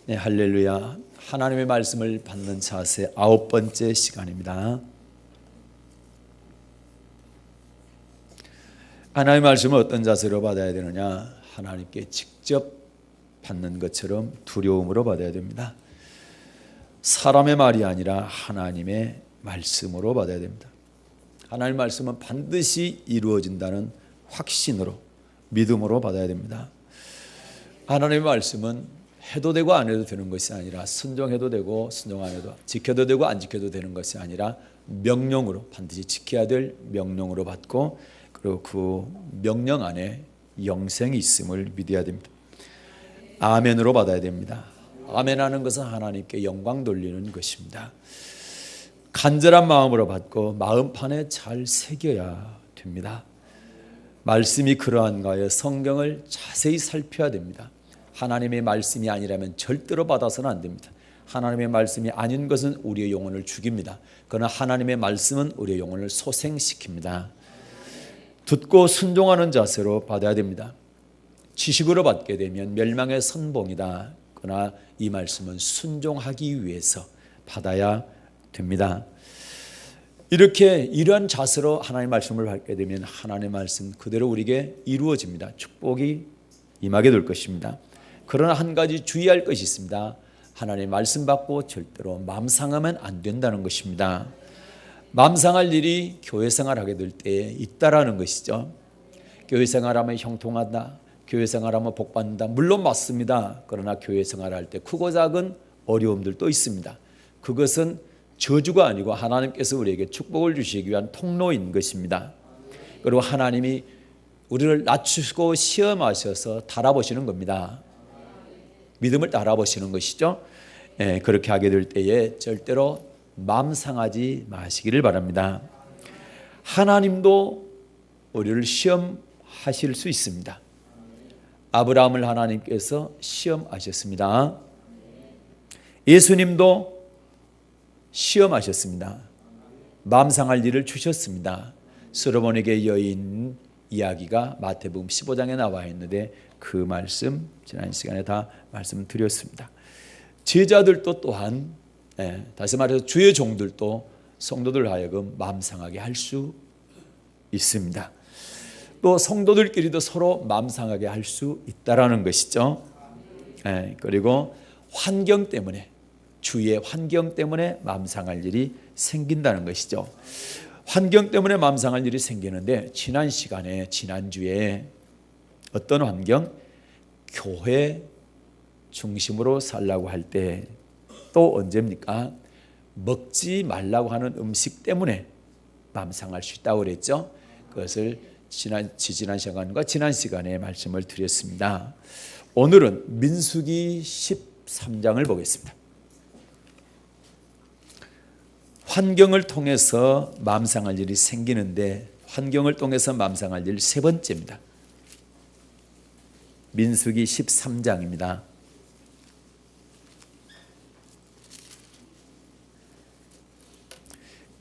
네, 할렐루야. 하나님의 말씀을 받는 자세 9번째 시간입니다. 하나님의 말씀을 어떤 자세로 받아야 되느냐? 하나님께 직접 받는 것처럼 두려움으로 받아야 됩니다. 사람의 말이 아니라 하나님의 말씀으로 받아야 됩니다. 하나님의 말씀은 반드시 이루어진다는 확신으로, 믿음으로 받아야 됩니다. 하나님의 말씀은 해도 되고 안 해도 되는 것이 아니라, 순종해도 되고 순종 안 해도, 지켜도 되고 안 지켜도 되는 것이 아니라 명령으로, 반드시 지켜야 될 명령으로 받고, 그리고 그 명령 안에 영생이 있음을 믿어야 됩니다. 아멘으로 받아야 됩니다. 아멘하는 것은 하나님께 영광 돌리는 것입니다. 간절한 마음으로 받고 마음판에 잘 새겨야 됩니다. 말씀이 그러한가요? 성경을 자세히 살펴야 됩니다. 하나님의 말씀이 아니라면 절대로 받아서는 안 됩니다. 하나님의 말씀이 아닌 것은 우리의 영혼을 죽입니다. 그러나 하나님의 말씀은 우리의 영혼을 소생시킵니다. 듣고 순종하는 자세로 받아야 됩니다. 지식으로 받게 되면 멸망의 선봉이다. 그러나 이 말씀은 순종하기 위해서 받아야 됩니다. 이러한 자세로 하나님의 말씀을 받게 되면 하나님의 말씀 그대로 우리에게 이루어집니다. 축복이 임하게 될 것입니다. 그러나 한 가지 주의할 것이 있습니다. 하나님의 말씀 받고 절대로 마음 상하면 안 된다는 것입니다. 마음 상할 일이 교회 생활하게 될 때에 있다라는 것이죠. 교회 생활하면 형통하다, 교회 생활하면 복받는다. 물론 맞습니다. 그러나 교회 생활할 때 크고 작은 어려움들도 있습니다. 그것은 저주가 아니고 하나님께서 우리에게 축복을 주시기 위한 통로인 것입니다. 그리고 하나님이 우리를 낮추시고 시험하셔서 달아보시는 겁니다. 믿음을 달아보시는 것이죠. 그렇게 하게 될 때에 절대로 마음 상하지 마시기를 바랍니다. 하나님도 우리를 시험하실 수 있습니다. 아브라함을 하나님께서 시험하셨습니다. 예수님도 시험하셨습니다. 마음 상할 일을 주셨습니다. 솔로몬에게 여인 이야기가 마태복음 15장에 나와 있는데 그 말씀 지난 시간에 다 말씀드렸습니다. 제자들도 또한, 다시 말해서 주의 종들도 성도들 하여금 마음 상하게 할 수 있습니다. 또 성도들끼리도 서로 마음 상하게 할 수 있다라는 것이죠. 그리고 환경 때문에, 주위의 환경 때문에 마음 상할 일이 생긴다는 것이죠. 환경 때문에 마음 상할 일이 생기는데 지난주에 어떤 환경? 교회 중심으로 살라고 할 때, 또 언제입니까? 먹지 말라고 하는 음식 때문에 마음 상할 수 있다고 그랬죠. 그것을 지난 시간과 지난 시간에 말씀을 드렸습니다. 오늘은 민수기 13장을 보겠습니다. 환경을 통해서 마음 상할 일이 생기는데, 환경을 통해서 마음 상할 일 세 번째입니다. 민수기 13장입니다.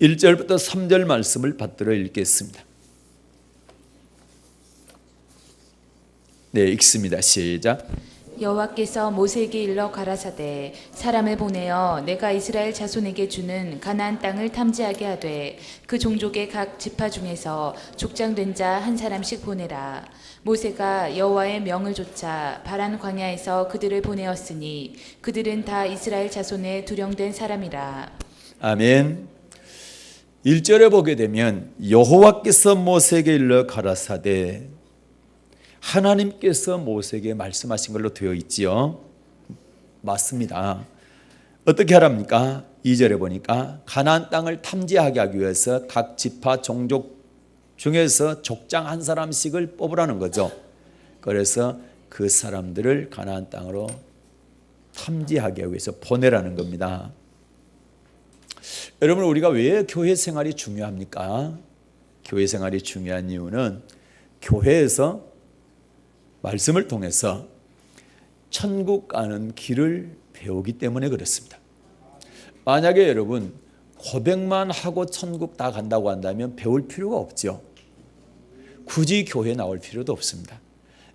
1절부터 3절 말씀을 받들어 읽겠습니다. 네, 읽습니다. 시작. 여호와께서 모세에게 일러 가라사대 사람을 보내어 내가 이스라엘 자손에게 주는 가나안 땅을 탐지하게 하되 그 종족의 각 지파 중에서 족장된 자 한 사람씩 보내라. 모세가 여호와의 명을 좇아 바란 광야에서 그들을 보내었으니 그들은 다 이스라엘 자손의 두령된 사람이라. 아멘. 1절에 보게 되면 여호와께서 모세에게 일러 가라사대, 하나님께서 모세에게 말씀하신 걸로 되어 있지요. 맞습니다. 어떻게 하랍니까? 2절에 보니까 가나안 땅을 탐지하게 하기 위해서 각 지파 종족 중에서 족장 한 사람씩을 뽑으라는 거죠. 그래서 그 사람들을 가나안 땅으로 탐지하게 하기 위해서 보내라는 겁니다. 여러분, 우리가 왜 교회 생활이 중요합니까? 교회 생활이 중요한 이유는 교회에서 말씀을 통해서 천국 가는 길을 배우기 때문에 그렇습니다. 만약에 여러분 고백만 하고 천국 다 간다고 한다면 배울 필요가 없죠. 굳이 교회에 나올 필요도 없습니다.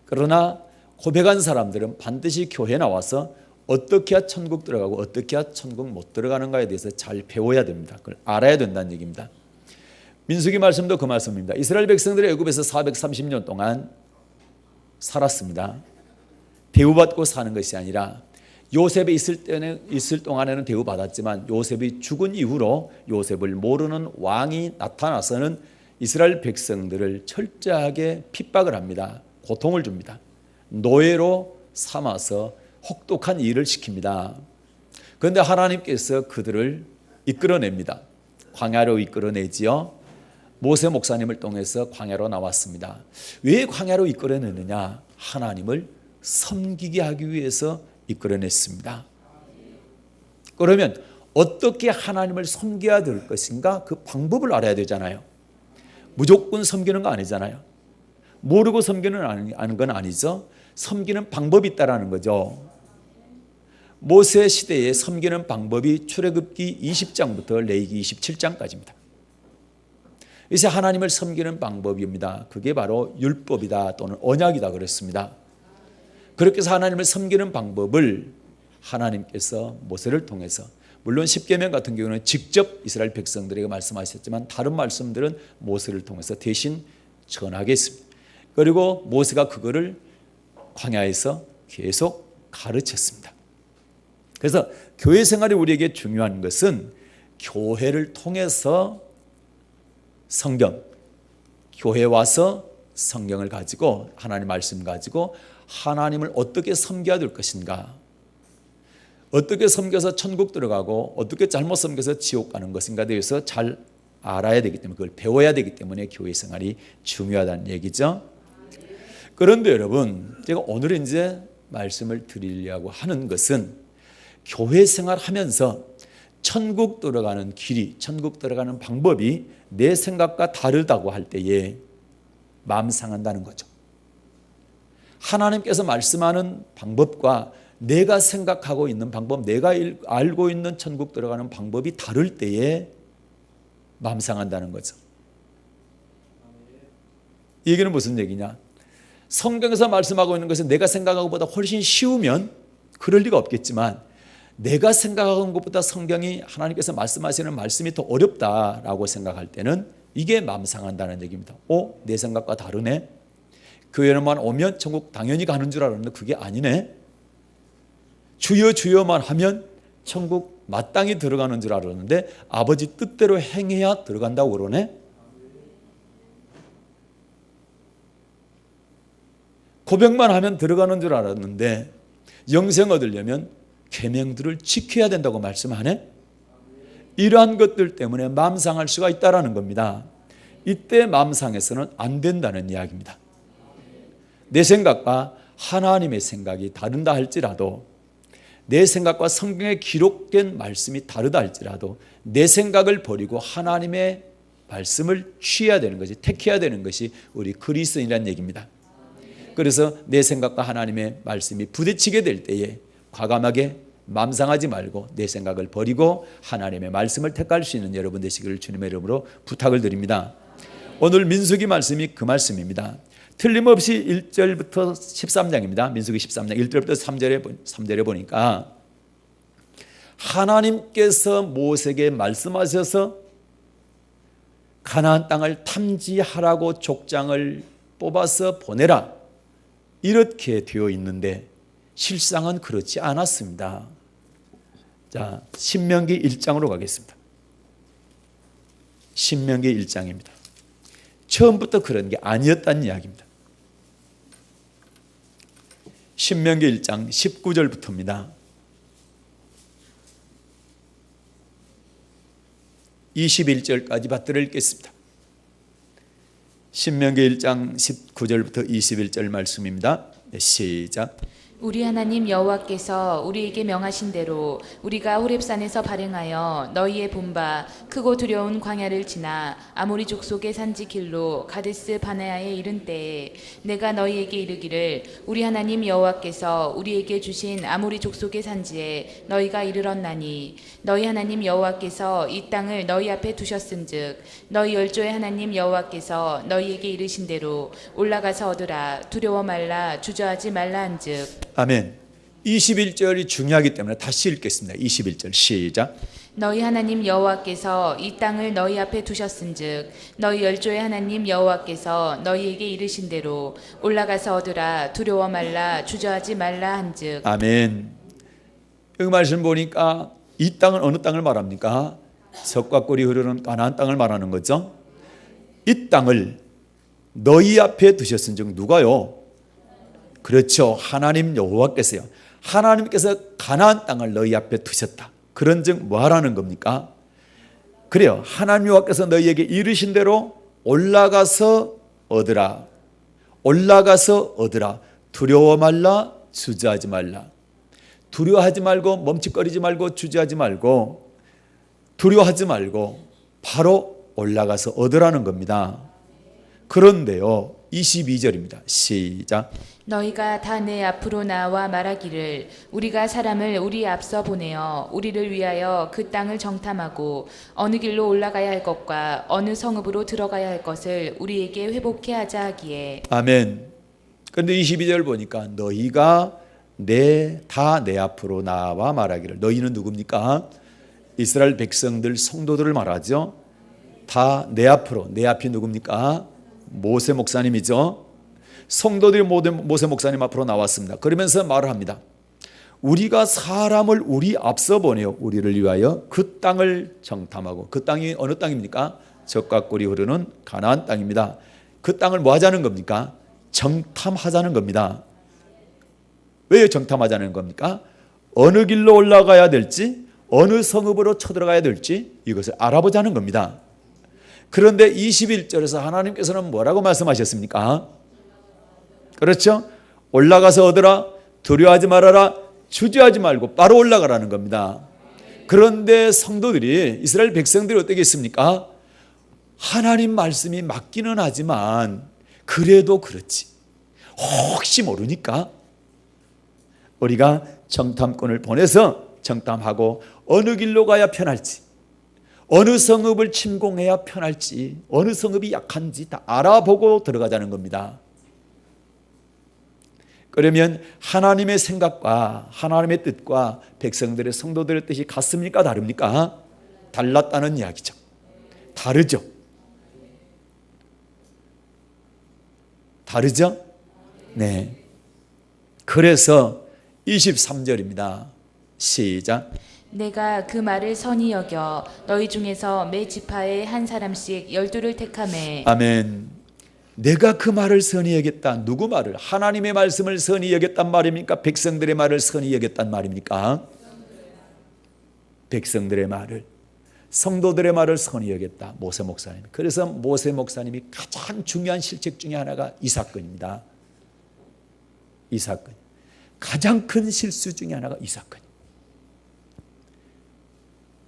그러나 고백한 사람들은 반드시 교회에 나와서 어떻게 해야 천국 들어가고 어떻게 해야 천국 못 들어가는가에 대해서 잘 배워야 됩니다. 그걸 알아야 된다는 얘기입니다. 민수기 말씀도 그 말씀입니다. 이스라엘 백성들이 애굽에서 430년 동안 살았습니다. 대우받고 사는 것이 아니라 요셉이 있을 동안에는 대우받았지만 요셉이 죽은 이후로 요셉을 모르는 왕이 나타나서는 이스라엘 백성들을 철저하게 핍박을 합니다. 고통을 줍니다. 노예로 삼아서 혹독한 일을 시킵니다. 그런데 하나님께서 그들을 이끌어냅니다. 광야로 이끌어내지요. 모세 목사님을 통해서 광야로 나왔습니다. 왜 광야로 이끌어내느냐? 하나님을 섬기게 하기 위해서 이끌어냈습니다. 그러면 어떻게 하나님을 섬겨야 될 것인가? 그 방법을 알아야 되잖아요. 무조건 섬기는 거 아니잖아요. 모르고 섬기는 건 아니죠. 섬기는 방법이 있다라는 거죠. 모세 시대에 섬기는 방법이 출애굽기 20장부터 레위기 27장까지입니다. 이제 하나님을 섬기는 방법입니다. 그게 바로 율법이다 또는 언약이다 그랬습니다. 그렇게 해서 하나님을 섬기는 방법을 하나님께서 모세를 통해서, 물론 십계명 같은 경우는 직접 이스라엘 백성들에게 말씀하셨지만 다른 말씀들은 모세를 통해서 대신 전하겠습니다. 그리고 모세가 그거를 광야에서 계속 가르쳤습니다. 그래서 교회 생활이 우리에게 중요한 것은 교회를 통해서 성경, 교회 와서 성경을 가지고 하나님 말씀 가지고 하나님을 어떻게 섬겨야 될 것인가, 어떻게 섬겨서 천국 들어가고 어떻게 잘못 섬겨서 지옥 가는 것인가에 대해서 잘 알아야 되기 때문에, 그걸 배워야 되기 때문에 교회 생활이 중요하다는 얘기죠. 그런데 여러분, 제가 오늘 이제 말씀을 드리려고 하는 것은 교회 생활하면서 천국 들어가는 길이, 천국 들어가는 방법이 내 생각과 다르다고 할 때에 마음 상한다는 거죠. 하나님께서 말씀하는 방법과 내가 생각하고 있는 방법, 내가 알고 있는 천국 들어가는 방법이 다를 때에 마음 상한다는 거죠. 이 얘기는 무슨 얘기냐? 성경에서 말씀하고 있는 것은 내가 생각하는 것보다 훨씬 쉬우면 그럴 리가 없겠지만, 내가 생각하는 것보다 성경이, 하나님께서 말씀하시는 말씀이 더 어렵다라고 생각할 때는 이게 마음 상한다는 얘기입니다. 내 생각과 다르네. 교회만 오면 천국 당연히 가는 줄 알았는데 그게 아니네. 주여 주여만 하면 천국 마땅히 들어가는 줄 알았는데 아버지 뜻대로 행해야 들어간다고 그러네. 고백만 하면 들어가는 줄 알았는데 영생 얻으려면 계명들을 지켜야 된다고 말씀하네. 이러한 것들 때문에 마음 상할 수가 있다는 겁니다. 이때 마음 상해서는 안 된다는 이야기입니다. 내 생각과 하나님의 생각이 다른다 할지라도, 내 생각과 성경에 기록된 말씀이 다르다 할지라도 내 생각을 버리고 하나님의 말씀을 취해야 되는 것이, 택해야 되는 것이 우리 그리스도인이라는 얘기입니다. 그래서 내 생각과 하나님의 말씀이 부딪히게 될 때에 과감하게 마음 상하지 말고 내 생각을 버리고 하나님의 말씀을 택할 수 있는 여러분 되시기를 주님의 이름으로 부탁을 드립니다. 오늘 민수기 말씀이 그 말씀입니다. 틀림없이 1절부터 13장입니다. 민수기 13장 1절부터 3절에 보니까 하나님께서 모세에게 말씀하셔서 가나안 땅을 탐지하라고 족장을 뽑아서 보내라, 이렇게 되어 있는데 실상은 그렇지 않았습니다. 자, 신명기 1장으로 가겠습니다. 신명기 1장입니다. 처음부터 그런 게 아니었다는 이야기입니다. 신명기 1장 19절부터입니다. 21절까지 받들어 읽겠습니다. 신명기 1장 19절부터 21절 말씀입니다. 시작. 우리 하나님 여호와께서 우리에게 명하신 대로 우리가 호렙산에서 발행하여 너희의 본바 크고 두려운 광야를 지나 아모리 족속의 산지 길로 가데스 바네아에 이른 때에 내가 너희에게 이르기를 우리 하나님 여호와께서 우리에게 주신 아모리 족속의 산지에 너희가 이르렀나니 너희 하나님 여호와께서 이 땅을 너희 앞에 두셨은즉 너희 열조의 하나님 여호와께서 너희에게 이르신 대로 올라가서 얻으라, 두려워 말라, 주저하지 말라 한즉. 아멘. 21절이 중요하기 때문에 다시 읽겠습니다. 21절 시작. 너희 하나님 여호와께서 이 땅을 너희 앞에 두셨은즉 너희 열조의 하나님 여호와께서 너희에게 이르신 대로 올라가서 얻으라. 두려워 말라. 주저하지 말라 한즉. 아멘. 여기 말씀 보니까 이 땅은 어느 땅을 말합니까? 석과 꿀이 흐르는 가나안 땅을 말하는 거죠. 이 땅을 너희 앞에 두셨은즉 누가요? 그렇죠. 하나님 여호와께서요. 하나님께서 가나안 땅을 너희 앞에 두셨다. 그런즉 뭐 하라는 겁니까? 그래요. 하나님 여호와께서 너희에게 이르신 대로 올라가서 얻으라. 올라가서 얻으라. 두려워 말라. 주저하지 말라. 두려워하지 말고 멈칫거리지 말고 주저하지 말고 두려워하지 말고 바로 올라가서 얻으라는 겁니다. 그런데요. 22절입니다. 시작. 너희가 다 내 앞으로 나와 말하기를 우리가 사람을 우리 앞서 보내어 우리를 위하여 그 땅을 정탐하고 어느 길로 올라가야 할 것과 어느 성읍으로 들어가야 할 것을 우리에게 회복해 하자 하기에. 아멘. 그런데 22절 보니까 너희가 다 내 앞으로 나와 말하기를. 너희는 누굽니까? 이스라엘 백성들 성도들을 말하죠. 다 내 앞으로. 내 앞이 누굽니까? 모세 목사님이죠. 성도들이 모세 목사님 앞으로 나왔습니다. 그러면서 말을 합니다. 우리가 사람을 우리 앞서 보내어 우리를 위하여 그 땅을 정탐하고. 그 땅이 어느 땅입니까? 젖과 꿀이 흐르는 가나안 땅입니다. 그 땅을 뭐 하자는 겁니까? 정탐하자는 겁니다. 왜 정탐하자는 겁니까? 어느 길로 올라가야 될지, 어느 성읍으로 쳐들어가야 될지 이것을 알아보자는 겁니다. 그런데 21절에서 하나님께서는 뭐라고 말씀하셨습니까? 그렇죠? 올라가서 얻으라. 두려워하지 말아라. 주저하지 말고 바로 올라가라는 겁니다. 그런데 성도들이, 이스라엘 백성들이 어떻겠습니까? 하나님 말씀이 맞기는 하지만 그래도 그렇지, 혹시 모르니까 우리가 정탐꾼을 보내서 정탐하고 어느 길로 가야 편할지, 어느 성읍을 침공해야 편할지, 어느 성읍이 약한지 다 알아보고 들어가자는 겁니다. 그러면 하나님의 생각과 하나님의 뜻과 백성들의 성도들의 뜻이 같습니까? 다릅니까? 달랐다는 이야기죠. 다르죠? 다르죠? 네. 그래서 23절입니다. 시작. 내가 그 말을 선히 여겨 너희 중에서 매 지파에 한 사람씩 12를 택하매. 아멘. 내가 그 말을 선히 여겼다. 누구 말을? 하나님의 말씀을 선히 여겼단 말입니까? 백성들의 말을 선히 여겼단 말입니까? 백성들의 말을, 성도들의 말을 선히 여겼다. 모세 목사님. 그래서 모세 목사님이 가장 중요한 실책 중에 하나가 이 사건입니다. 이 사건. 가장 큰 실수 중에 하나가 이 사건.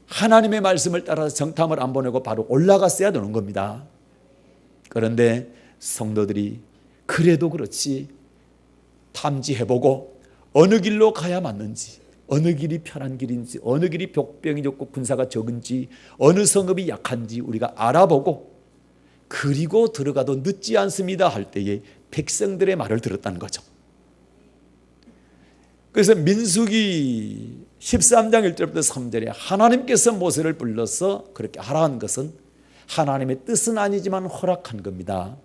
하나님의 말씀을 따라서 정탐을 안 보내고 바로 올라갔어야 되는 겁니다. 그런데 성도들이 그래도 그렇지 탐지해보고 어느 길로 가야 맞는지, 어느 길이 편한 길인지, 어느 길이 벽병이 적고 군사가 적은지, 어느 성읍이 약한지 우리가 알아보고 그리고 들어가도 늦지 않습니다 할 때에 백성들의 말을 들었다는 거죠. 그래서 민수기 13장 1절부터 3절에 하나님께서 모세를 불러서 그렇게 하라는 것은 하나님의 뜻은 아니지만 허락한 겁니다.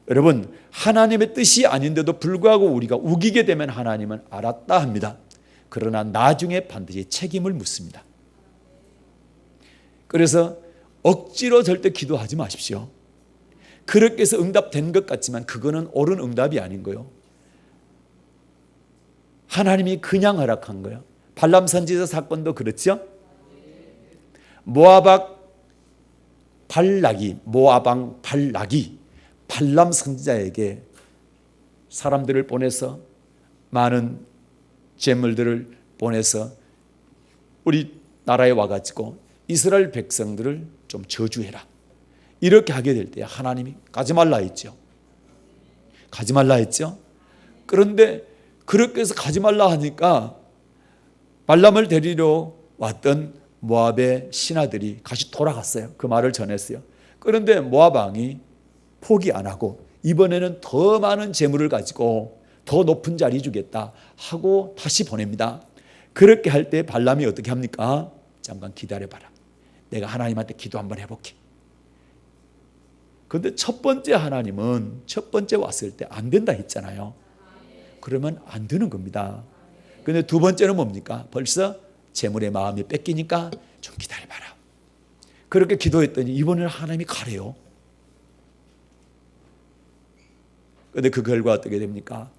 여러분, 하나님의 뜻이 아닌데도 불구하고 우리가 우기게 되면 하나님은 알았다 합니다. 그러나 나중에 반드시 책임을 묻습니다. 그래서 억지로 절대 기도하지 마십시오. 그렇게 해서 응답된 것 같지만 그거는 옳은 응답이 아닌 거예요. 하나님이 그냥 허락한 거예요. 발람 선지자 사건도 그렇죠. 모아방 발락이 발람 선지자에게 사람들을 보내서 많은 재물들을 보내서 우리 나라에 와가지고 이스라엘 백성들을 좀 저주해라. 이렇게 하게 될 때 하나님이 가지 말라 했죠. 가지 말라 했죠. 그런데 그렇게 해서 가지 말라 하니까 발람을 데리러 왔던 모압의 신하들이 다시 돌아갔어요. 그 말을 전했어요. 그런데 모압 왕이 포기 안 하고 이번에는 더 많은 재물을 가지고 더 높은 자리 주겠다 하고 다시 보냅니다. 그렇게 할 때 발람이 어떻게 합니까? 잠깐 기다려봐라. 내가 하나님한테 기도 한번 해볼게. 그런데 첫 번째 하나님은 첫 번째 왔을 때 안 된다 했잖아요. 그러면 안 되는 겁니다. 그런데 두 번째는 뭡니까? 벌써 재물의 마음이 뺏기니까 좀 기다려봐라. 그렇게 기도했더니 이번에는 하나님이 가래요. 그런데 그 결과 어떻게 됩니까?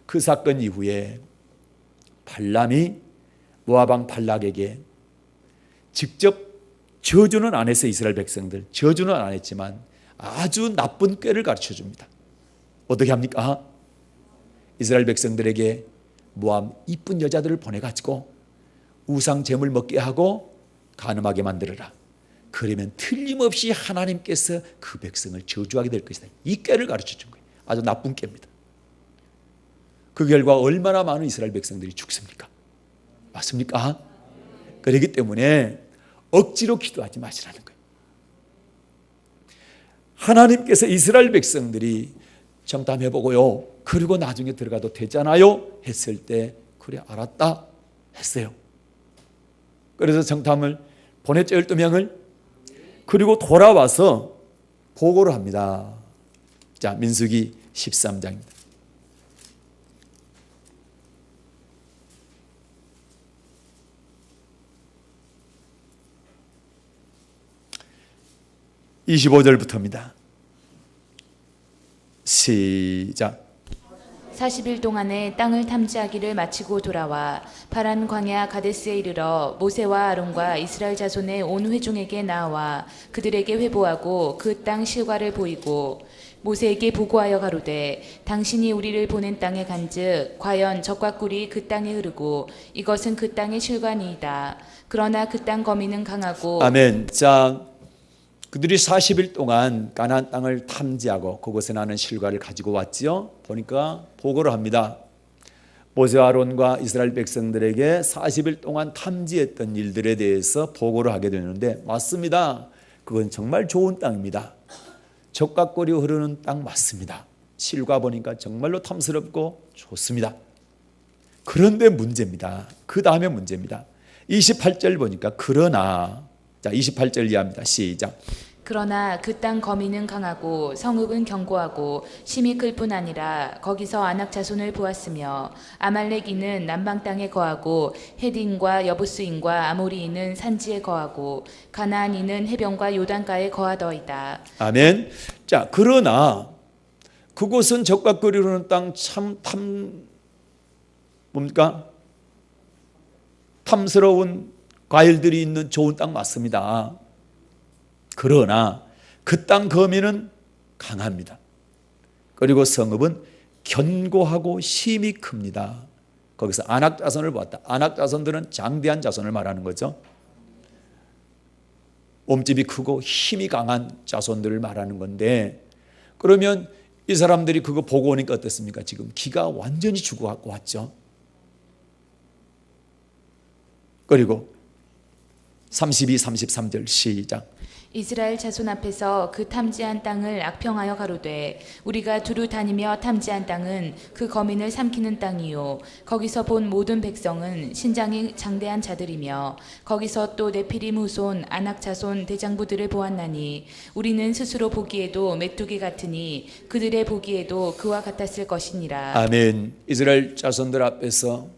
그 사건 이후에 발람이 모압 발락에게 직접 저주는 안 했어요. 이스라엘 백성들 저주는 안 했지만 아주 나쁜 꾀를 가르쳐 줍니다. 어떻게 합니까? 이스라엘 백성들에게 모압 이쁜 여자들을 보내가지고 우상 제물 먹게 하고 간음하게 만들어라. 그러면 틀림없이 하나님께서 그 백성을 저주하게 될 것이다. 이 꾀를 가르쳐 준 거예요. 아주 나쁜 꾀입니다. 그 결과 얼마나 많은 이스라엘 백성들이 죽습니까? 맞습니까? 그렇기 때문에 억지로 기도하지 마시라는 거예요. 하나님께서 이스라엘 백성들이 정탐해보고요, 그리고 나중에 들어가도 되잖아요 했을 때 그래 알았다 했어요. 그래서 정탐을 보냈죠. 12명을. 그리고 돌아와서 보고를 합니다. 자, 민수기 13장입니다. (25절부터입니다) 시작. 40일 동안에 땅을 탐지하기를 마치고 돌아와 파란 광야 가데스에 이르러 모세와 아론과 이스라엘 자손의 온 회중에게 나와 그들에게 회보하고 그 땅 실과를 보이고 모세에게 보고하여 가로되 당신이 우리를 보낸 땅에 간즉 과연 젖과 꿀이 그 땅에 흐르고 이것은 그 땅의 실과니이다. 그러나 그 땅 거민은 강하고. 아멘. 자, 그들이 40일 동안 가나안 땅을 탐지하고 그곳에 나는 실과를 가지고 왔지요. 보니까 보고를 합니다. 모세와 아론과 이스라엘 백성들에게 40일 동안 탐지했던 일들에 대해서 보고를 하게 되는데 맞습니다. 그건 정말 좋은 땅입니다. 젖과 꿀이 흐르는 땅 맞습니다. 실과 보니까 정말로 탐스럽고 좋습니다. 그런데 문제입니다. 그 다음에 문제입니다. 28절 보니까 그러나, 자 28절 이해합니다. 시작. 그러나 그 땅 거민은 강하고 성읍은 견고하고 심히 클 뿐 아니라 거기서 아낙 자손을 보았으며 아말렉인은 남방 땅에 거하고 헤딘과 여부스인과 아모리인은 산지에 거하고 가나안인은 해변과 요단가에 거하더이다. 아멘. 자, 그러나 그곳은 젖과 꿀이 흐르는 땅 참 뭡니까? 탐스러운 과일들이 있는 좋은 땅 맞습니다. 그러나 그 땅 거민은 강합니다. 그리고 성읍은 견고하고 힘이 큽니다. 거기서 아낙 자손을 보았다. 아낙 자손들은 장대한 자손을 말하는 거죠. 몸집이 크고 힘이 강한 자손들을 말하는 건데, 그러면 이 사람들이 그거 보고 오니까 어떻습니까? 지금 기가 완전히 죽어갖고 왔죠. 그리고 32, 33절 시작. 이스라엘 자손 앞에서 그 탐지한 땅을 악평하여 가로되 우리가 두루 다니며 탐지한 땅은 그 거민을 삼키는 땅이요 거기서 본 모든 백성은 신장이 장대한 자들이며 거기서 또 네피림 후손 아낙 자손 대장부들을 보았나니 우리는 스스로 보기에도 메뚜기 같으니 그들의 보기에도 그와 같았을 것이니라. 아멘. 이스라엘 자손들 앞에서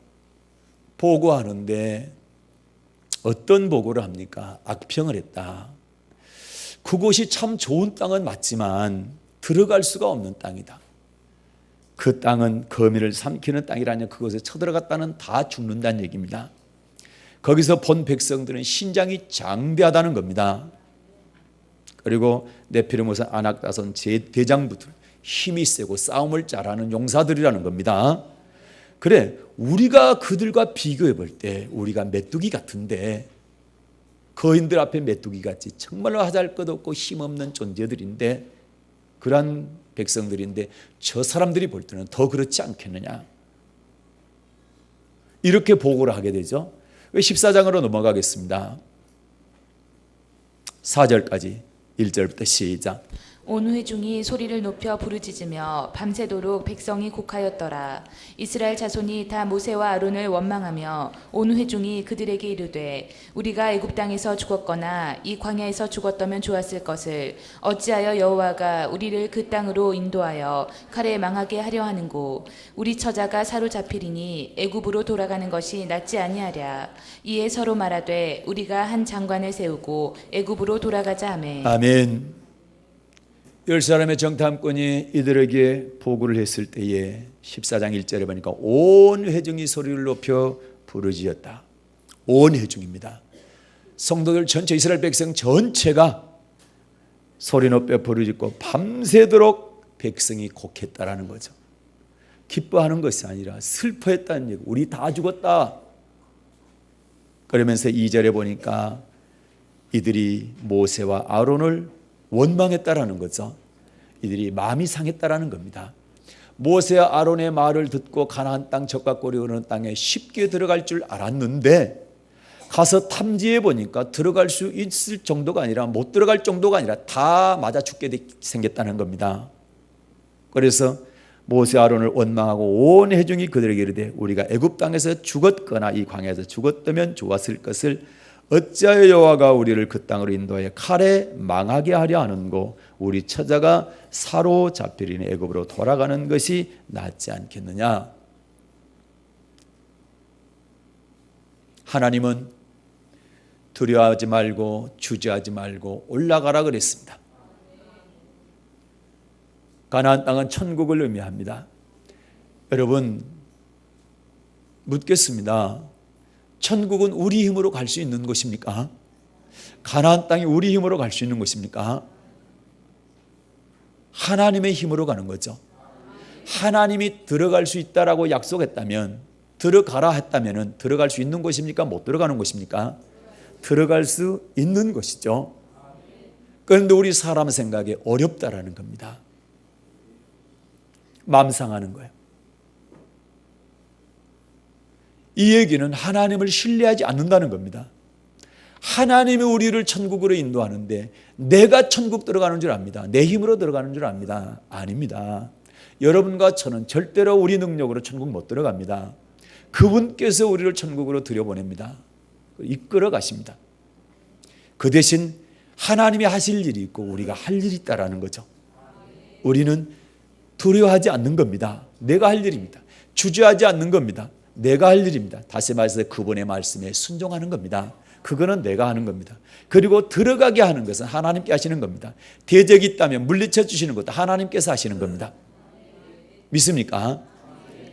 보고하는데 어떤 보고를 합니까? 악평을 했다. 그곳이 참 좋은 땅은 맞지만 들어갈 수가 없는 땅이다. 그 땅은 거민을 삼키는 땅이라니 그곳에 쳐들어갔다는 다 죽는다는 얘기입니다. 거기서 본 백성들은 신장이 장대하다는 겁니다. 그리고 네피림에서 아낙 자손 대장부들 힘이 세고 싸움을 잘하는 용사들이라는 겁니다. 그래, 우리가 그들과 비교해 볼 때 우리가 메뚜기 같은데, 거인들 앞에 메뚜기 같이 정말로 하잘 것 없고 힘없는 존재들인데, 그러한 백성들인데 저 사람들이 볼 때는 더 그렇지 않겠느냐, 이렇게 보고를 하게 되죠. 14장으로 넘어가겠습니다. 4절까지 1절부터 시작. 온 회중이 소리를 높여 부르짖으며 밤새도록 백성이 곡하였더라. 이스라엘 자손이 다 모세와 아론을 원망하며 온 회중이 그들에게 이르되 우리가 애굽 땅에서 죽었거나 이 광야에서 죽었다면 좋았을 것을 어찌하여 여호와가 우리를 그 땅으로 인도하여 칼에 망하게 하려 하는고 우리 처자가 사로잡히리니 애굽으로 돌아가는 것이 낫지 아니하랴. 이에 서로 말하되 우리가 한 장관을 세우고 애굽으로 돌아가자 하매. 아멘. 10사람의 정탐꾼이 이들에게 보고를 했을 때에 14장 1절에 보니까 온 회중이 소리를 높여 부르짖었다. 온 회중입니다. 성도들 전체, 이스라엘 백성 전체가 소리 높여 부르짖고 밤새도록 백성이 곡했다라는 거죠. 기뻐하는 것이 아니라 슬퍼했다는 얘기. 우리 다 죽었다. 그러면서 2절에 보니까 이들이 모세와 아론을 원망했다라는 거죠. 이들이 마음이 상했다라는 겁니다. 모세와 아론의 말을 듣고 가나안 땅 적과 꼴이 오는 땅에 쉽게 들어갈 줄 알았는데 가서 탐지해 보니까 들어갈 수 있을 정도가 아니라 못 들어갈 정도가 아니라 다 맞아 죽게 생겼다는 겁니다. 그래서 모세 아론을 원망하고 온 회중이 그들에게 이르되 우리가 애굽 땅에서 죽었거나 이 광야에서 죽었다면 좋았을 것을 어찌하여 여호와가 우리를 그 땅으로 인도하여 칼에 망하게 하려 하는고 우리 처자가 사로잡히리니 애굽으로 돌아가는 것이 낫지 않겠느냐. 하나님은 두려워하지 말고 주저하지 말고 올라가라 그랬습니다. 가나안 땅은 천국을 의미합니다. 여러분 묻겠습니다. 천국은 우리 힘으로 갈 수 있는 것입니까? 가나안 땅이 우리 힘으로 갈 수 있는 것입니까? 하나님의 힘으로 가는 거죠. 하나님이 들어갈 수 있다라고 약속했다면, 들어가라 했다면 들어갈 수 있는 것입니까? 못 들어가는 것입니까? 들어갈 수 있는 것이죠. 그런데 우리 사람 생각에 어렵다라는 겁니다. 마음 상하는 거예요. 이 얘기는 하나님을 신뢰하지 않는다는 겁니다. 하나님이 우리를 천국으로 인도하는데 내가 천국 들어가는 줄 압니다. 내 힘으로 들어가는 줄 압니다. 아닙니다. 여러분과 저는 절대로 우리 능력으로 천국 못 들어갑니다. 그분께서 우리를 천국으로 들여보냅니다. 이끌어 가십니다. 그 대신 하나님이 하실 일이 있고 우리가 할 일이 있다라는 거죠. 우리는 두려워하지 않는 겁니다. 내가 할 일입니다. 주저하지 않는 겁니다. 내가 할 일입니다. 다시 말해서 그분의 말씀에 순종하는 겁니다. 그거는 내가 하는 겁니다. 그리고 들어가게 하는 것은 하나님께 하시는 겁니다. 대적이 있다면 물리쳐 주시는 것도 하나님께서 하시는 겁니다. 믿습니까?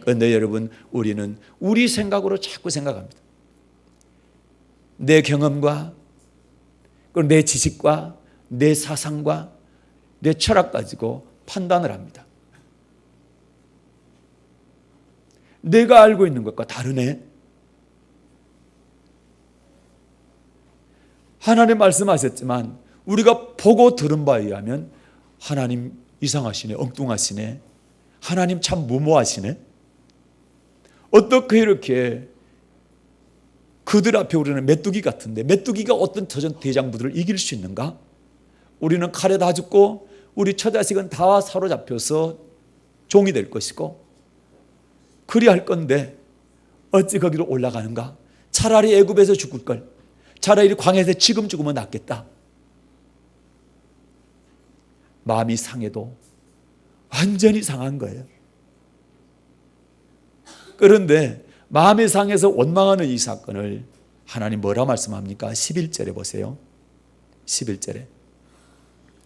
그런데 여러분 우리는 우리 생각으로 자꾸 생각합니다. 내 경험과 내 지식과 내 사상과 내 철학 가지고 판단을 합니다. 내가 알고 있는 것과 다르네. 하나님 말씀하셨지만 우리가 보고 들은 바에 의하면 하나님 이상하시네, 엉뚱하시네, 하나님 참 무모하시네. 어떻게 이렇게 그들 앞에 우리는 메뚜기 같은데 메뚜기가 어떤 대장부들을 이길 수 있는가? 우리는 칼에 다 죽고 우리 처자식은 다 사로잡혀서 종이 될 것이고 그리할 건데 어찌 거기로 올라가는가? 차라리 애굽에서 죽을 걸. 차라리 광야에서 지금 죽으면 낫겠다. 마음이 상해도 완전히 상한 거예요. 그런데 마음이 상해서 원망하는 이 사건을 하나님 뭐라 말씀합니까? 11절에 보세요. 11절에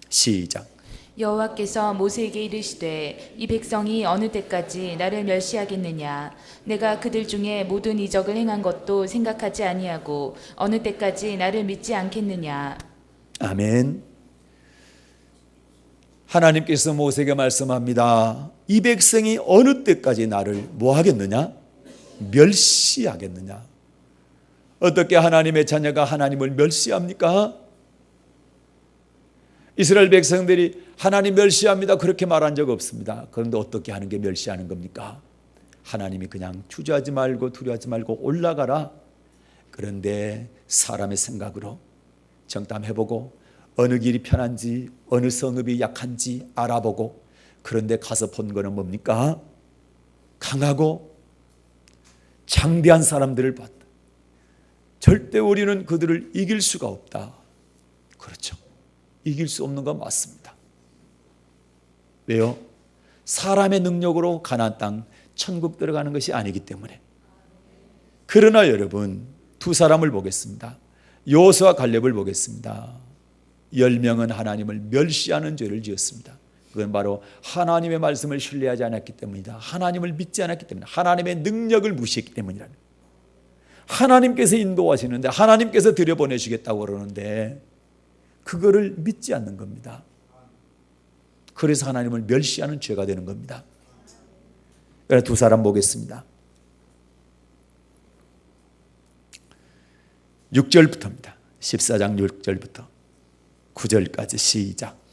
시작. 여호와께서 모세에게 이르시되 이 백성이 어느 때까지 나를 멸시하겠느냐. 내가 그들 중에 모든 이적을 행한 것도 생각하지 아니하고 어느 때까지 나를 믿지 않겠느냐. 아멘. 하나님께서 모세에게 말씀합니다. 이 백성이 어느 때까지 나를 뭐 하겠느냐? 멸시하겠느냐. 어떻게 하나님의 자녀가 하나님을 멸시합니까? 이스라엘 백성들이 하나님 멸시합니다 그렇게 말한 적 없습니다. 그런데 어떻게 하는 게 멸시하는 겁니까? 하나님이 그냥 주저하지 말고 두려워하지 말고 올라가라. 그런데 사람의 생각으로 정탐해보고 어느 길이 편한지 어느 성읍이 약한지 알아보고, 그런데 가서 본 거는 뭡니까? 강하고 장대한 사람들을 봤다. 절대 우리는 그들을 이길 수가 없다. 그렇죠. 이길 수 없는 건 맞습니다. 왜요? 사람의 능력으로 가나안 땅 천국 들어가는 것이 아니기 때문에. 그러나 여러분, 두 사람을 보겠습니다. 여호수아와 갈렙을 보겠습니다. 10명은 하나님을 멸시하는 죄를 지었습니다. 그건 바로 하나님의 말씀을 신뢰하지 않았기 때문이다. 하나님을 믿지 않았기 때문이다. 하나님의 능력을 무시했기 때문이다. 하나님께서 인도하시는데, 하나님께서 들여보내시겠다고 그러는데 그거를 믿지 않는 겁니다. 그래서 하나님을 멸시하는 죄가 되는 겁니다. 그래서 두 사람 보겠습니다. 6절부터입니다. 14장 6절부터 9절까지 시작.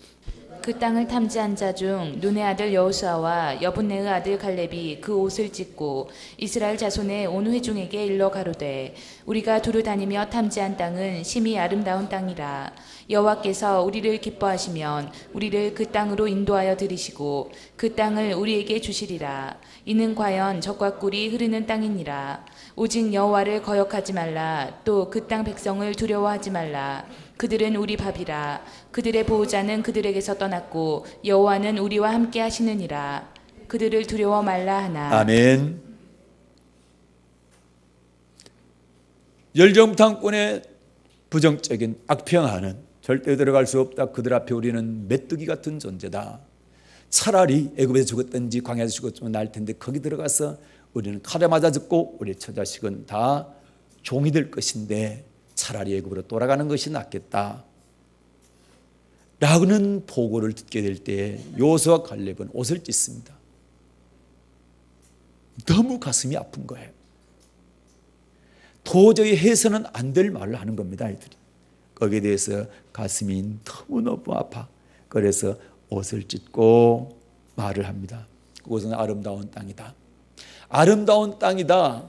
그 땅을 탐지한 자 중 눈의 아들 여호수아와 여분네의 아들 갈렙이 그 옷을 찢고 이스라엘 자손의 온 회중에게 일러 가로되, 우리가 두루 다니며 탐지한 땅은 심히 아름다운 땅이라. 여호와께서 우리를 기뻐하시면 우리를 그 땅으로 인도하여 들이시고 그 땅을 우리에게 주시리라. 이는 과연 젖과 꿀이 흐르는 땅이니라. 오직 여호와를 거역하지 말라. 또 그 땅 백성을 두려워하지 말라. 그들은 우리 밥이라. 그들의 보호자는 그들에게서 떠났고 여호와는 우리와 함께 하시느니라. 그들을 두려워 말라 하나. 아멘. 열정탕권의 부정적인 악평하는 절대 들어갈 수 없다. 그들 앞에 우리는 메뚜기 같은 존재다. 차라리 애굽에서 죽었든지 광야에서 죽었으면 나을 텐데 거기 들어가서 우리는 칼에 맞아 죽고 우리 처자식은 다 종이 될 것인데 차라리 애굽으로 돌아가는 것이 낫겠다 라는 보고를 듣게 될 때 여호수아와 갈렙은 옷을 찢습니다. 너무 가슴이 아픈 거예요. 도저히 해서는 안 될 말을 하는 겁니다. 아이들이. 거기에 대해서 가슴이 너무너무 아파. 그래서 옷을 찢고 말을 합니다. 그것은 아름다운 땅이다. 아름다운 땅이다.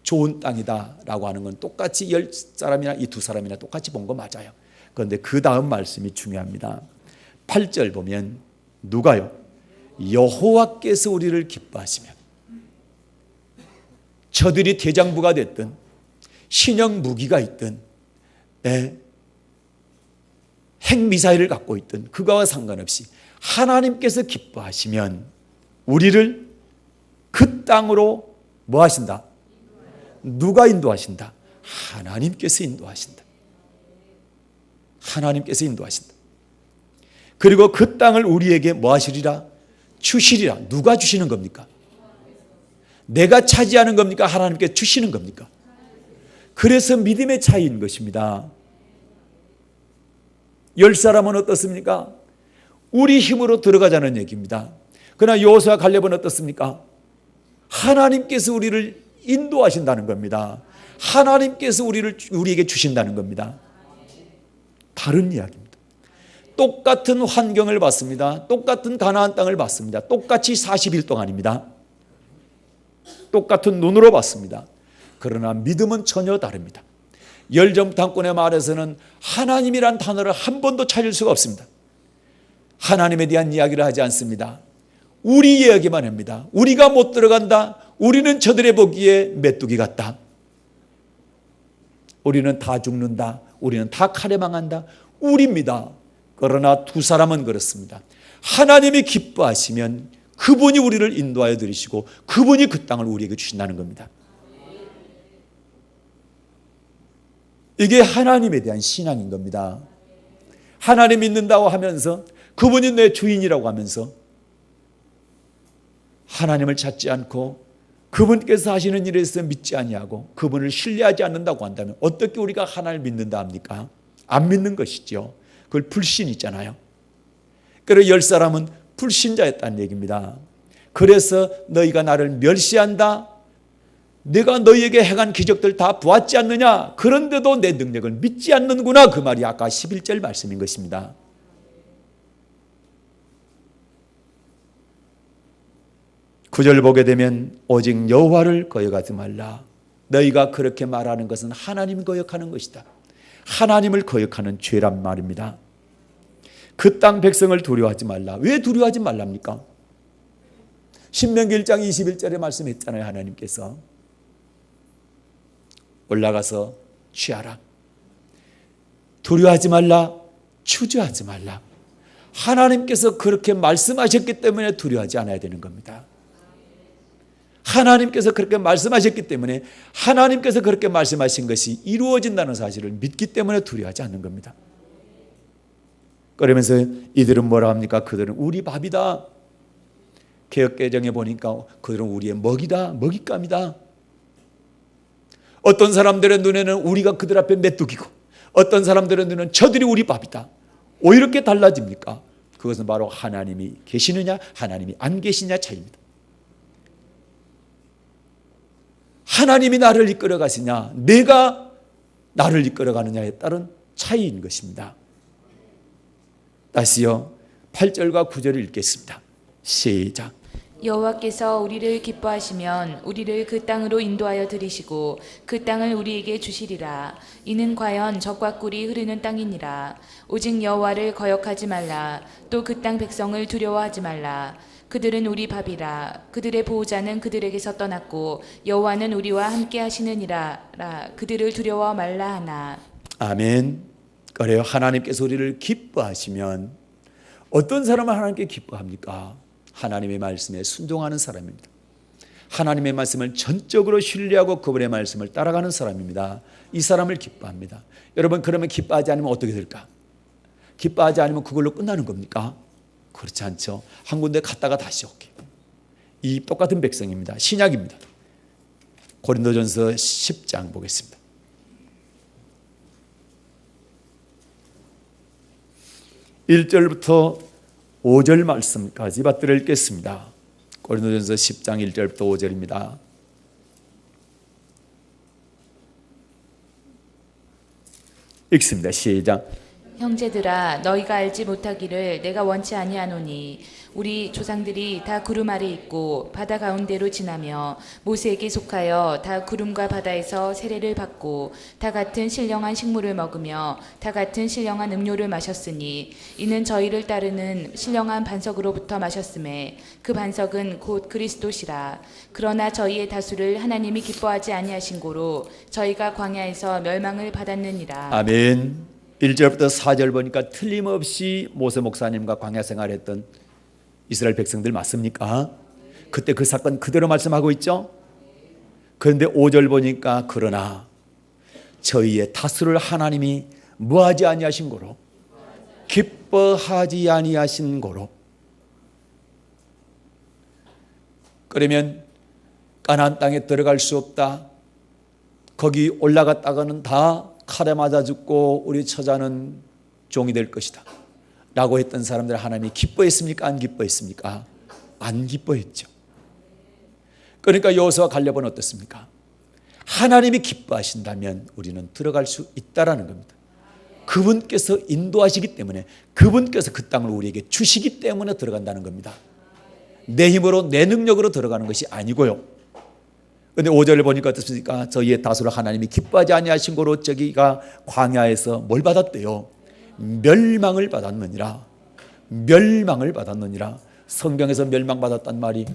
좋은 땅이다 라고 하는 건 똑같이 10사람이나 이 두 사람이나 똑같이 본 거 맞아요. 그런데 그 다음 말씀이 중요합니다. 8절 보면 누가요? 여호와께서 우리를 기뻐하시면, 저들이 대장부가 됐든 신형 무기가 있든 핵미사일을 갖고 있든 그거와 상관없이 하나님께서 기뻐하시면 우리를 그 땅으로 뭐 하신다? 누가 인도하신다? 하나님께서 인도하신다. 하나님께서 인도하신다. 그리고 그 땅을 우리에게 뭐 하시리라? 주시리라. 누가 주시는 겁니까? 내가 차지하는 겁니까? 하나님께서 주시는 겁니까? 그래서 믿음의 차이인 것입니다. 10사람은 어떻습니까? 우리 힘으로 들어가자는 얘기입니다. 그러나 여호수아와 갈렙은 어떻습니까? 하나님께서 우리를 인도하신다는 겁니다. 하나님께서 우리에게 주신다는 겁니다. 다른 이야기입니다. 똑같은 환경을 봤습니다. 똑같은 가나안 땅을 봤습니다. 똑같이 40일 동안입니다. 똑같은 눈으로 봤습니다. 그러나 믿음은 전혀 다릅니다. 열정탐꾼의 말에서는 하나님이란 단어를 한 번도 찾을 수가 없습니다. 하나님에 대한 이야기를 하지 않습니다. 우리 이야기만 합니다. 우리가 못 들어간다. 우리는 저들의 보기에 메뚜기 같다. 우리는 다 죽는다. 우리는 다 칼에 망한다. 우리입니다. 그러나 두 사람은 그렇습니다. 하나님이 기뻐하시면 그분이 우리를 인도하여 들이시고 그분이 그 땅을 우리에게 주신다는 겁니다. 이게 하나님에 대한 신앙인 겁니다. 하나님 믿는다고 하면서 그분이 내 주인이라고 하면서 하나님을 찾지 않고 그분께서 하시는 일에 있어서 믿지 아니하고 그분을 신뢰하지 않는다고 한다면 어떻게 우리가 하나님을 믿는다 합니까? 안 믿는 것이죠. 그걸 불신 있잖아요. 그래서 10사람은 불신자였다는 얘기입니다. 그래서 너희가 나를 멸시한다. 내가 너희에게 행한 기적들 다 보았지 않느냐. 그런데도 내 능력을 믿지 않는구나. 그 말이 아까 11절 말씀인 것입니다. 구절 보게 되면 오직 여호와를 거역하지 말라. 너희가 그렇게 말하는 것은 하나님 거역하는 것이다. 하나님을 거역하는 죄란 말입니다. 그 땅 백성을 두려워하지 말라. 왜 두려워하지 말랍니까? 신명기 1장 21절에 말씀했잖아요. 하나님께서 올라가서 취하라. 두려워하지 말라. 주저하지 말라. 하나님께서 그렇게 말씀하셨기 때문에 두려워하지 않아야 되는 겁니다. 하나님께서 그렇게 말씀하셨기 때문에, 하나님께서 그렇게 말씀하신 것이 이루어진다는 사실을 믿기 때문에 두려워하지 않는 겁니다. 그러면서 이들은 뭐라 합니까? 그들은 우리 밥이다. 개역개정에 보니까 그들은 우리의 먹이다, 먹잇감이다. 어떤 사람들의 눈에는 우리가 그들 앞에 메뚜기고, 어떤 사람들의 눈에는 저들이 우리 밥이다. 왜 이렇게 달라집니까? 그것은 바로 하나님이 계시느냐, 하나님이 안 계시냐 차이입니다. 하나님이 나를 이끌어 가시냐, 내가 나를 이끌어 가느냐에 따른 차이인 것입니다. 다시요, 8절과 9절을 읽겠습니다. 시작. 여호와께서 우리를 기뻐하시면 우리를 그 땅으로 인도하여 들이시고 그 땅을 우리에게 주시리라. 이는 과연 젖과 꿀이 흐르는 땅이니라. 오직 여호와를 거역하지 말라. 또 그 땅 백성을 두려워하지 말라. 그들은 우리 밥이라. 그들의 보호자는 그들에게서 떠났고 여호와는 우리와 함께 하시느니라. 그들을 두려워 말라 하나. 아멘. 그래요. 하나님께서 우리를 기뻐하시면 어떤 사람은 하나님께 기뻐합니까? 하나님의 말씀에 순종하는 사람입니다. 하나님의 말씀을 전적으로 신뢰하고 그분의 말씀을 따라가는 사람입니다. 이 사람을 기뻐합니다. 여러분, 그러면 기뻐하지 않으면 어떻게 될까? 기뻐하지 않으면 그걸로 끝나는 겁니까? 그렇지 않죠. 한 군데 갔다가 다시 오게. 이 똑같은 백성입니다. 신약입니다. 고린도전서 10장 보겠습니다. 1절부터 5절 말씀까지 받들어 읽겠습니다. 고린도전서 10장 1절부터 5절입니다. 읽습니다. 시작. 형제들아, 너희가 알지 못하기를 내가 원치 아니하노니 우리 조상들이 다 구름 아래 있고 바다 가운데로 지나며 모세에게 속하여 다 구름과 바다에서 세례를 받고 다 같은 신령한 식물을 먹으며 다 같은 신령한 음료를 마셨으니 이는 저희를 따르는 신령한 반석으로부터 마셨음에 그 반석은 곧 그리스도시라. 그러나 저희의 다수를 하나님이 기뻐하지 아니하신 고로 저희가 광야에서 멸망을 받았느니라. 아멘. 1절부터 4절 보니까 틀림없이 모세 목사님과 광야 생활했던 이스라엘 백성들 맞습니까? 그때 그 사건 그대로 말씀하고 있죠. 그런데 5절 보니까 그러나 저희의 다수를 하나님이 뭐하지 아니하신 고로, 기뻐하지 아니하신 고로. 그러면 가나안 땅에 들어갈 수 없다, 거기 올라갔다가는 다 칼에 맞아 죽고 우리 처자는 종이 될 것이다 라고 했던 사람들 하나님이 기뻐했습니까? 안 기뻐했습니까? 안 기뻐했죠. 그러니까 여호수아 갈렙은 어떻습니까? 하나님이 기뻐하신다면 우리는 들어갈 수 있다라는 겁니다. 그분께서 인도하시기 때문에, 그분께서 그 땅을 우리에게 주시기 때문에 들어간다는 겁니다. 내 힘으로 내 능력으로 들어가는 것이 아니고요. 그런데 5절을 보니까 어떻습니까? 저희의 다수를 하나님이 기뻐하지 아니하신 고로 저기가 광야에서 뭘 받았대요? 멸망을 받았느니라. 멸망을 받았느니라. 성경에서 멸망받았단 말이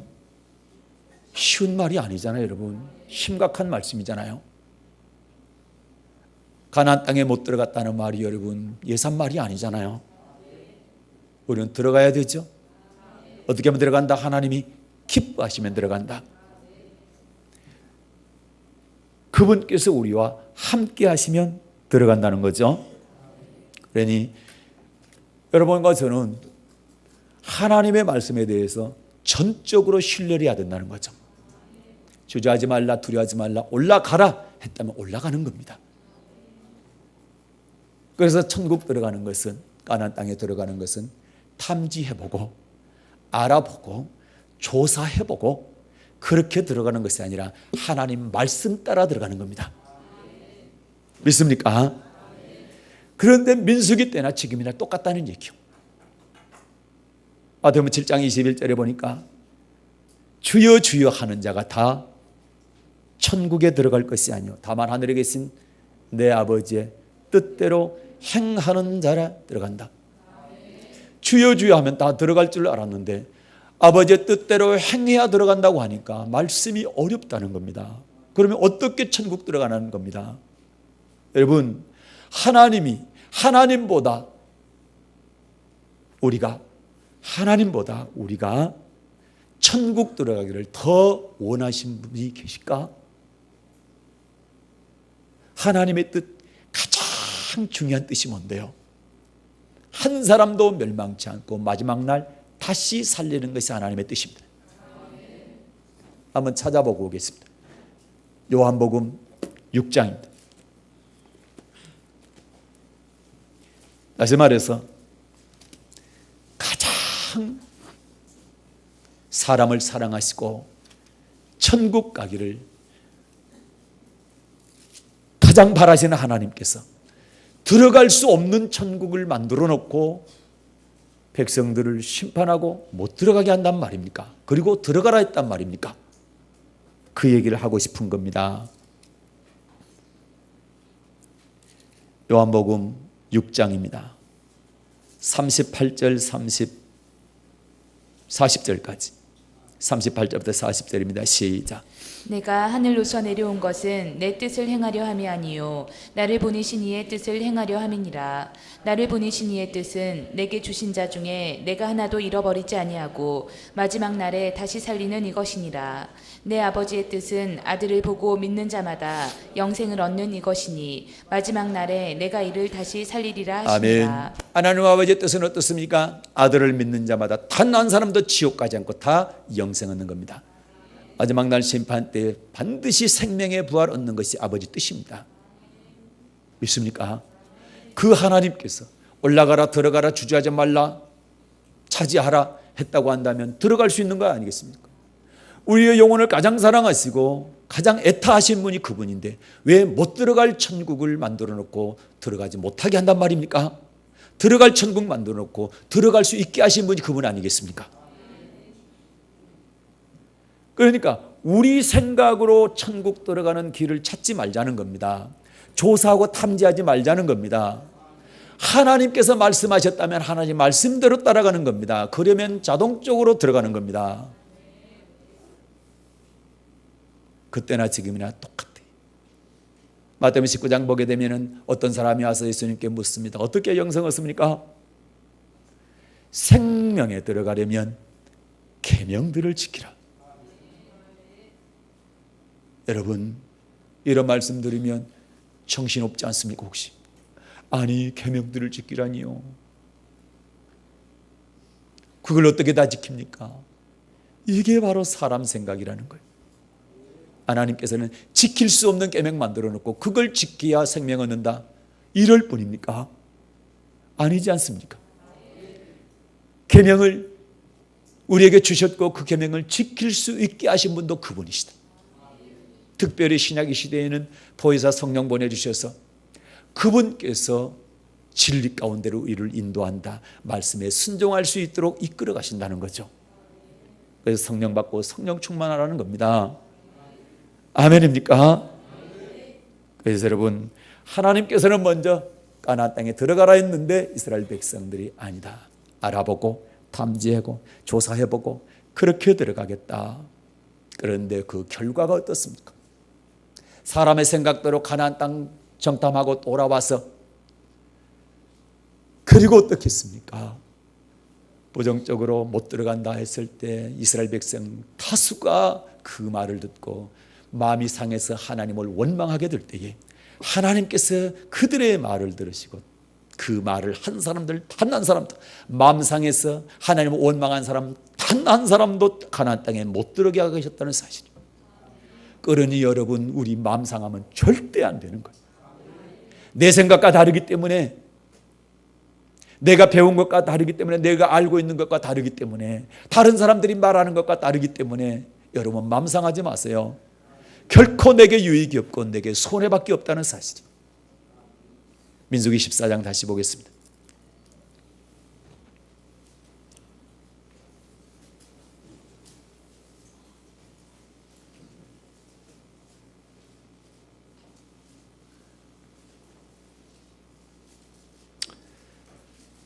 쉬운 말이 아니잖아요, 여러분. 심각한 말씀이잖아요. 가나안 땅에 못 들어갔다는 말이 여러분 예산 말이 아니잖아요. 우리는 들어가야 되죠. 어떻게 하면 들어간다? 하나님이 기뻐하시면 들어간다. 그분께서 우리와 함께 하시면 들어간다는 거죠. 그러니 여러분과 저는 하나님의 말씀에 대해서 전적으로 신뢰를 해야 된다는 거죠. 주저하지 말라, 두려워하지 말라, 올라가라 했다면 올라가는 겁니다. 그래서 천국 들어가는 것은, 가나안 땅에 들어가는 것은 탐지해보고 알아보고 조사해보고 그렇게 들어가는 것이 아니라 하나님 말씀 따라 들어가는 겁니다. 믿습니까? 그런데 민수기 때나 지금이나 똑같다는 얘기요. 마태복음 7장 21절에 보니까 주여 주여 하는 자가 다 천국에 들어갈 것이 아니요 다만 하늘에 계신 내 아버지의 뜻대로 행하는 자라 들어간다. 주여 주여 하면 다 들어갈 줄 알았는데 아버지의 뜻대로 행해야 들어간다고 하니까 말씀이 어렵다는 겁니다. 그러면 어떻게 천국 들어가는 겁니다? 여러분, 하나님보다 우리가 천국 들어가기를 더 원하신 분이 계실까? 하나님의 뜻, 가장 중요한 뜻이 뭔데요? 한 사람도 멸망치 않고 마지막 날 다시 살리는 것이 하나님의 뜻입니다. 한번 찾아보고 오겠습니다. 요한복음 6장입니다. 다시 말해서 가장 사람을 사랑하시고 천국 가기를 가장 바라시는 하나님께서 들어갈 수 없는 천국을 만들어 놓고 백성들을 심판하고 못 들어가게 한단 말입니까? 그리고 들어가라 했단 말입니까? 그 얘기를 하고 싶은 겁니다. 요한복음 6장입니다. 38절 40절까지 38절부터 40절입니다. 시작. 내가 하늘로서 내려온 것은 내 뜻을 행하려 함이 아니요 나를 보내신 이의 뜻을 행하려 함이니라. 나를 보내신 이의 뜻은 내게 주신 자 중에 내가 하나도 잃어버리지 아니하고 마지막 날에 다시 살리는 이것이니라. 내 아버지의 뜻은 아들을 보고 믿는 자마다 영생을 얻는 이것이니 마지막 날에 내가 이를 다시 살리리라 하시니라. 아멘. 하나님 아버지의 뜻은 어떻습니까? 아들을 믿는 자마다 단 한 사람도 지옥 가지 않고 다 영생 얻는 겁니다. 마지막 날 심판 때 반드시 생명의 부활 얻는 것이 아버지 뜻입니다. 믿습니까? 그 하나님께서 올라가라 들어가라 주저하지 말라 차지하라 했다고 한다면 들어갈 수 있는 거 아니겠습니까? 우리의 영혼을 가장 사랑하시고 가장 애타하신 분이 그분인데 왜 못 들어갈 천국을 만들어 놓고 들어가지 못하게 한단 말입니까? 들어갈 천국 만들어 놓고 들어갈 수 있게 하신 분이 그분 아니겠습니까? 그러니까 우리 생각으로 천국 들어가는 길을 찾지 말자는 겁니다. 조사하고 탐지하지 말자는 겁니다. 하나님께서 말씀하셨다면 하나님 말씀대로 따라가는 겁니다. 그러면 자동적으로 들어가는 겁니다. 그때나 지금이나 똑같아요. 마태복음 19장 보게 되면 어떤 사람이 와서 예수님께 묻습니다. 어떻게 영생 얻습니까? 생명에 들어가려면 계명들을 지키라. 여러분, 이런 말씀 드리면 정신없지 않습니까 혹시? 아니, 계명들을 지키라니요. 그걸 어떻게 다 지킵니까? 이게 바로 사람 생각이라는 거예요. 하나님께서는 지킬 수 없는 계명 만들어 놓고 그걸 지켜야 생명 얻는다. 이럴 뿐입니까? 아니지 않습니까? 계명을 우리에게 주셨고 그 계명을 지킬 수 있게 하신 분도 그분이시다. 특별히 신약 이 시대에는 보혜사 성령 보내주셔서 그분께서 진리 가운데로 이를 인도한다. 말씀에 순종할 수 있도록 이끌어 가신다는 거죠. 그래서 성령 받고 성령 충만하라는 겁니다. 아멘입니까? 그래서 여러분, 하나님께서는 먼저 가나안 땅에 들어가라 했는데 이스라엘 백성들이 아니다. 알아보고 탐지하고 조사해보고 그렇게 들어가겠다. 그런데 그 결과가 어떻습니까? 사람의 생각대로 가나안 땅 정탐하고 돌아와서 그리고 어떻겠습니까? 부정적으로 못 들어간다 했을 때 이스라엘 백성 다수가 그 말을 듣고 마음이 상해서 하나님을 원망하게 될 때에 하나님께서 그들의 말을 들으시고 그 말을 한 사람들 단 한 사람도 마음 상해서 하나님을 원망한 사람 단 한 사람도 가나안 땅에 못 들어가게 하셨다는 사실이에요. 그러니 여러분, 우리 마음 상하면 절대 안 되는 거예요. 내 생각과 다르기 때문에, 내가 배운 것과 다르기 때문에, 내가 알고 있는 것과 다르기 때문에, 다른 사람들이 말하는 것과 다르기 때문에 여러분 마음 상하지 마세요. 결코 내게 유익이 없고 내게 손해밖에 없다는 사실이에요. 민수기 14장 다시 보겠습니다.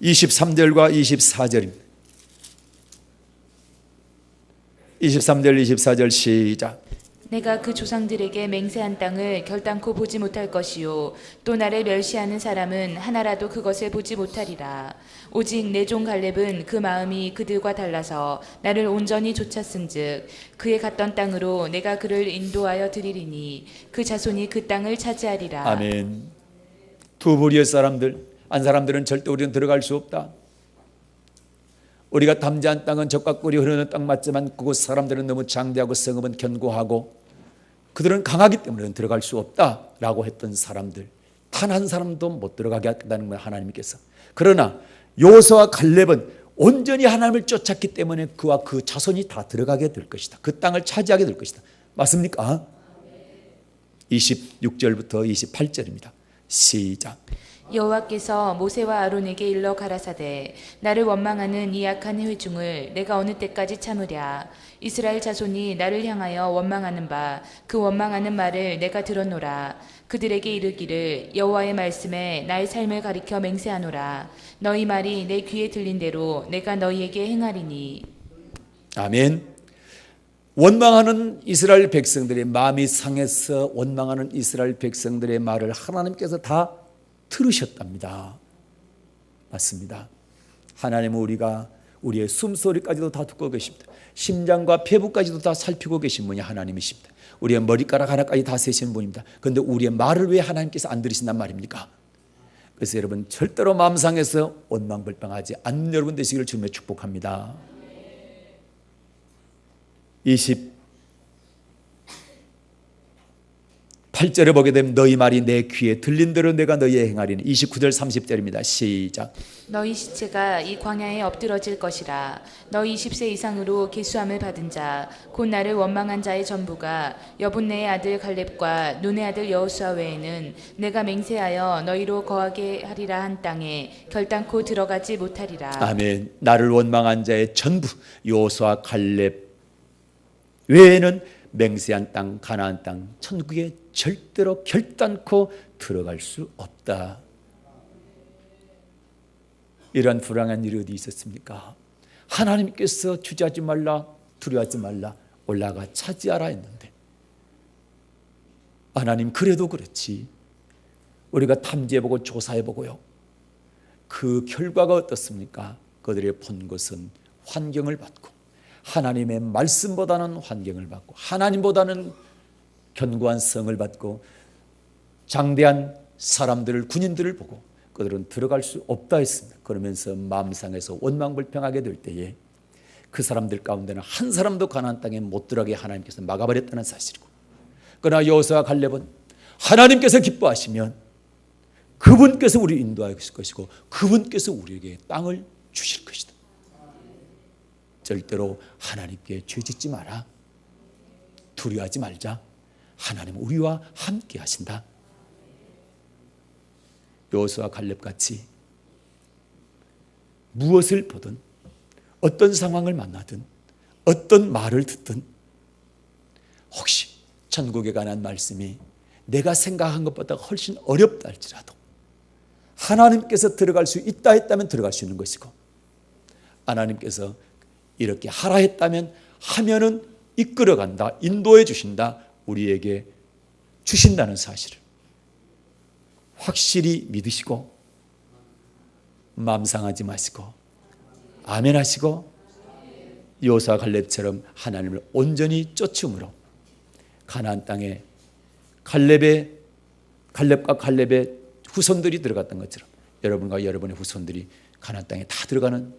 23절과 24절입니다. 23절 24절 시작. 내가 그 조상들에게 맹세한 땅을 결단코 보지 못할 것이요 또 나를 멸시하는 사람은 하나라도 그것을 보지 못하리라. 오직 내 종 갈렙은 그 마음이 그들과 달라서 나를 온전히 쫓았은즉 그의 갔던 땅으로 내가 그를 인도하여 드리리니 그 자손이 그 땅을 차지하리라. 아멘. 두 부류의 사람들, 한 사람들은 절대 우리는 들어갈 수 없다. 우리가 탐지한 땅은 적과 꿀이 흐르는 땅 맞지만 그곳 사람들은 너무 장대하고 성읍은 견고하고 그들은 강하기 때문에 들어갈 수 없다라고 했던 사람들, 단 한 사람도 못 들어가게 하겠다는 거예요, 하나님께서. 그러나 여호수아와 갈렙은 온전히 하나님을 쫓았기 때문에 그와 그 자손이 다 들어가게 될 것이다. 그 땅을 차지하게 될 것이다. 맞습니까? 26절부터 28절입니다. 시작. 여호와께서 모세와 아론에게 일러 가라사대 나를 원망하는 이 악한 회중을 내가 어느 때까지 참으랴. 이스라엘 자손이 나를 향하여 원망하는 바 그 원망하는 말을 내가 들었노라. 그들에게 이르기를 여호와의 말씀에 나의 삶을 가리켜 맹세하노라. 너희 말이 내 귀에 들린 대로 내가 너희에게 행하리니. 아멘. 원망하는 이스라엘 백성들의 마음이 상해서 원망하는 이스라엘 백성들의 말을 하나님께서 다 들으셨답니다. 맞습니다. 하나님은 우리의 숨소리까지도 다 듣고 계십니다. 심장과 폐부까지도 다 살피고 계신 분이 하나님이십니다. 우리의 머리카락 하나까지 다 세시는 분입니다. 그런데 우리의 말을 왜 하나님께서 안 들으신단 말입니까? 그래서 여러분 절대로 마음 상해서 원망불평하지 않는 여러분 되시기를 주님의 축복합니다. 28절에 보게 되면 너희 말이 내 귀에 들린 대로 내가 너희에 행하리니. 29절 30절입니다. 시작. 너희 시체가 이 광야에 엎드러질 것이라. 너희 20세 이상으로 계수함을 받은 자 곧 나를 원망한 자의 전부가 여분네의 아들 갈렙과 눈의 아들 여호수아 외에는 내가 맹세하여 너희로 거하게 하리라 한 땅에 결단코 들어가지 못하리라. 아멘. 나를 원망한 자의 전부 여호수아 갈렙 외에는 맹세한 땅 가나안 땅 천국에 절대로 결단코 들어갈 수 없다. 이런 불행한 일이 어디 있었습니까? 하나님께서 주저하지 말라, 두려워하지 말라, 올라가 차지하라 했는데 하나님 그래도 그렇지 우리가 탐지해보고 조사해보고요 그 결과가 어떻습니까? 그들이 본 것은 환경을 받고 하나님의 말씀보다는 환경을 받고 하나님보다는 견고한 성을 받고 장대한 사람들을 군인들을 보고 그들은 들어갈 수 없다 했습니다. 그러면서 마음 상해서 원망불평하게 될 때에 그 사람들 가운데는 한 사람도 가나안 땅에 못 들어가게 하나님께서 막아버렸다는 사실이고 그러나 여호수아와 갈렙은 하나님께서 기뻐하시면 그분께서 우리를 인도하실 것이고 그분께서 우리에게 땅을 주실 것이다. 절대로 하나님께 죄짓지 마라. 두려워하지 말자. 하나님은 우리와 함께 하신다. 여호수아와 갈렙같이 무엇을 보든 어떤 상황을 만나든 어떤 말을 듣든 혹시 천국에 관한 말씀이 내가 생각한 것보다 훨씬 어렵다 할지라도 하나님께서 들어갈 수 있다 했다면 들어갈 수 있는 것이고 하나님께서 이렇게 하라 했다면 하면은 이끌어간다, 인도해 주신다, 우리에게 주신다는 사실을 확실히 믿으시고 마음 상하지 마시고 아멘 하시고 여호수아 갈렙처럼 하나님을 온전히 쫓음으로 가나안 땅에 갈렙과 갈렙의 후손들이 들어갔던 것처럼 여러분과 여러분의 후손들이 가나안 땅에 다 들어가는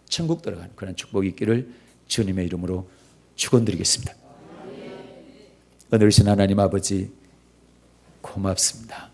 천국 들어가는 그런 축복이 있기를 주님의 이름으로 축원드리겠습니다. 은혜로우신 하나님 아버지 고맙습니다.